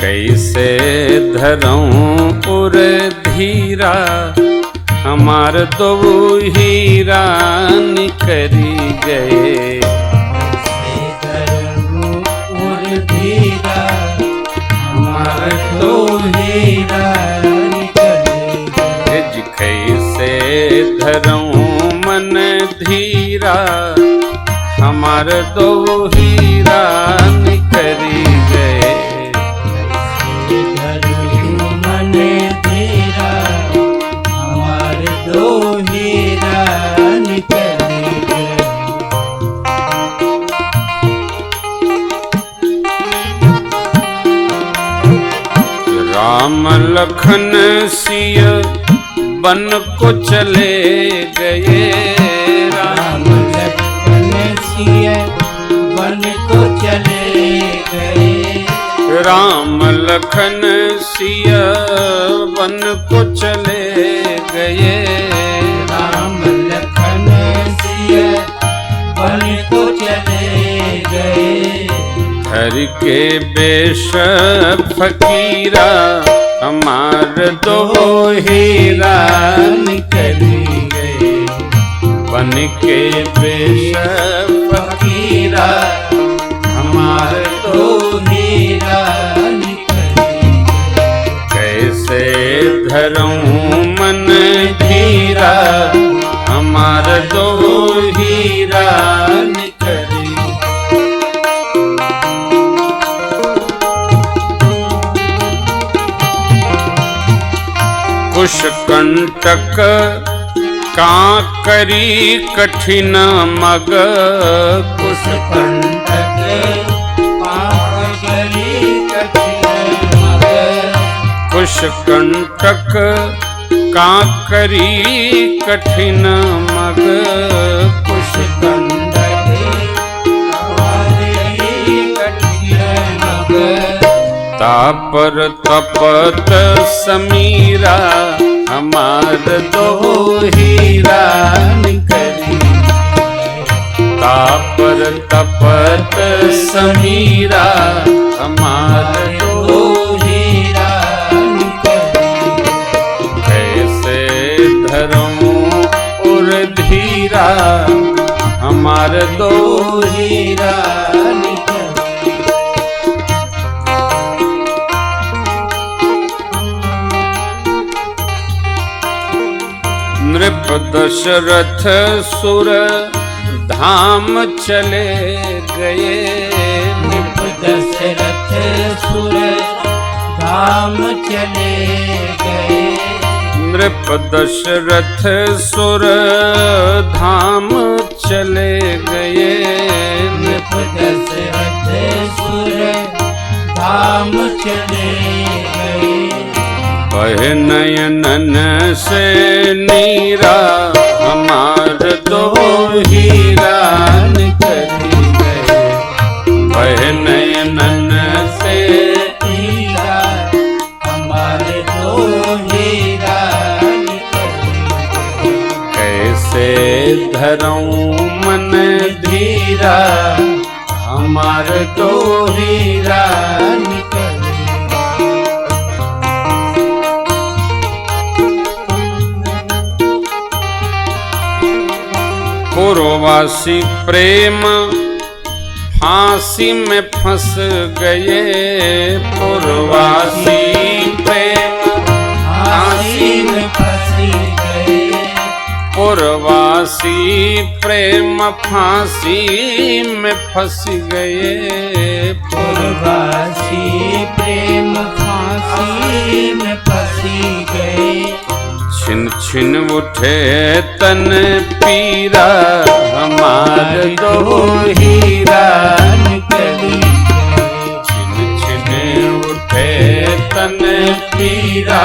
कैसे धरऊं उर धीरा, हमार दो हीरा निकरी गए। हमार दो हीरा निकरी गए। कैसे धरऊं मन धीरा, हमार दो हीरा निकरी गए। मन धीरा, हमार दो हीरा निकरी गए। राम लखन सिया बन को चले गए। राम लखन सिया बन को चले गए। राम लखन सिया बन को चले गए। राम लखन सिया बन को चले गए। धर के बेश फकीरा, हमार दो हीरा निकली गए। बन के बेश फकीरा, हमार दो हीरा निकली गए। कैसे धरूं मन धीरा, हमार दो हीरा निकली। कुश कंटक का करी कठिन मग। कुश कंटक का करी कठिन मग। कुश कंटक का करी कठिन मग। कुश कंटक का करी कठिन मग। तापर तपत समीरा, हमार दो हीरा निकली। तापर तपत समीरा, हमार दो हीरा निकली। कैसे धरूं उर धीरा, हमार दो हीरा निकली। नृप दशरथ सुर धाम चले गए। नृप दशरथ सुर धाम चले गए। नृप दशरथ सुर धाम चले गए। नृप दशरथ सुर धाम चले गए। बह नयनन से नीरा, हमार दो हीरा निकली गए। बह नयनन से नीरा, हमारे दो हीरा निकली गए। कैसे धरूं मन धीरा, हमार दो हीरा निकली। पूर्ववासी प्रेम फांसी में फंस गए। पूर्ववासी प्रेम फांसी में फंस गए। पूर्ववासी प्रेम फांसी में फंस गए। पूर्ववासी प्रेम फांसी में फंस गए। छिन छिन उठे तन पीरा, हमार दो हीरा निकली। छिन छिन उठे तन पीरा,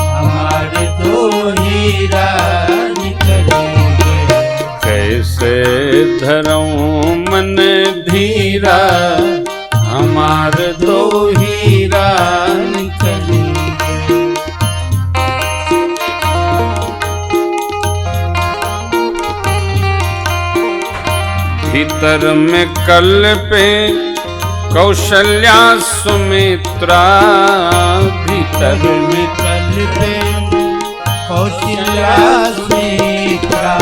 हमारे दो हीरा निकली गए। कैसे धरूं मन धीरा, हमार दो हीरा निकली। भीतर में कल पे कौशल्या सुमित्रा भीतर में कल पे कौशल्या सुमित्रा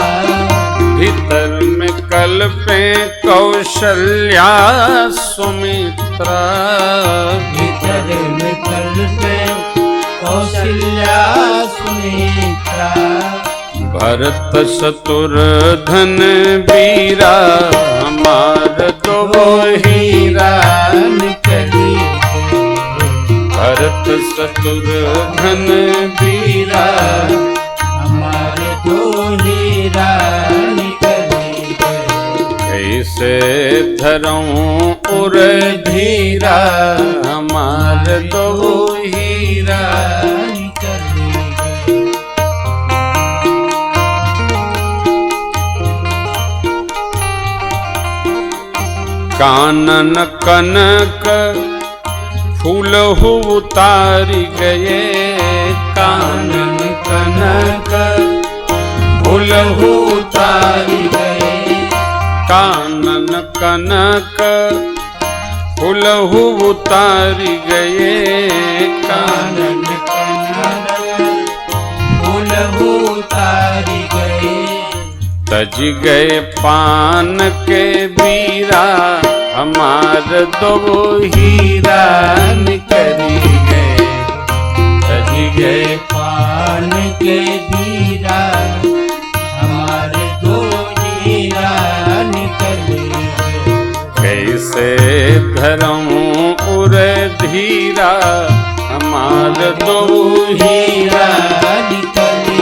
भीतर में कल्पे कौशल्या सुमित्रा भीतर में कल पे कौशल्या सुमित्रा भरत शत्रुघ्न वीरा हमार दो हीरा निकली भरत शत्रुघ्न वीरा हमारे दो हीरा निकली कैसे धरऊं उर धीरा हमार दो हीरा निकली कानन कनक फूल हो उतारी गए कानन कनक फूल हो उतारी गए कानन कनक फूल हो उतारी गए कानन फूल उतारी गए तज गए पान के बीरा हमार दो हीरा निकली गए तज गए पान के बीरा हमारे दो हीरा निकले कैसे धरऊं उर धीरा हमार दो हीरा निकले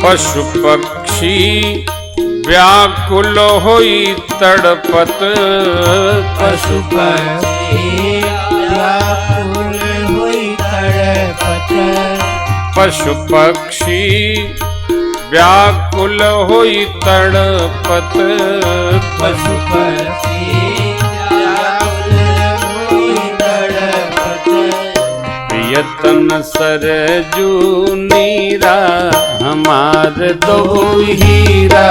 पशु पक्षी व्याकुल होई तड़पत पशु पक्षी व्याकुल हुई तड़पत पशु पक्षी व्याकुल होई तड़पत पशु पक्षी व्याकुल हुई तड़पत प्रियतन सरजू नीरा हमार दो हीरा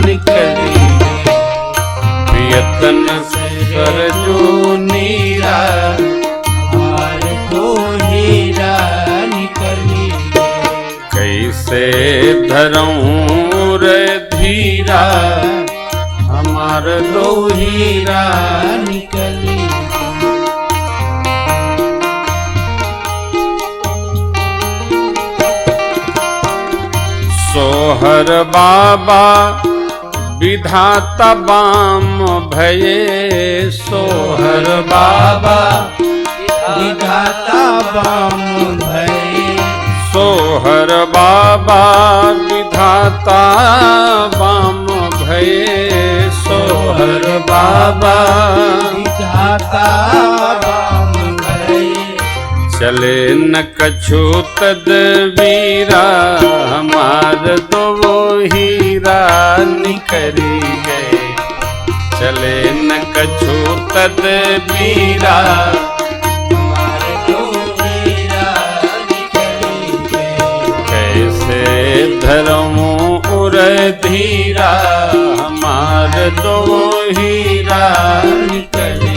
निकली प्रियतन सरजू नीरा हमारे दो हीरा निकली कैसे धरऊं रे धीरा हमार दो हीरा निकली सोहर बाबा विधाता बाम भये सोहर बाबा विधाता बाम भये सोहर बाबा विधाता बाम भये सोहर बाबा विधाता बाम भये चले न कछु तदवीरा हमार दो हीरा निकली गए चले न कछु तदवीरा हमारे दो हीरा निकली गए कैसे धरऊं उर धीरा हमार दो हीरा निकली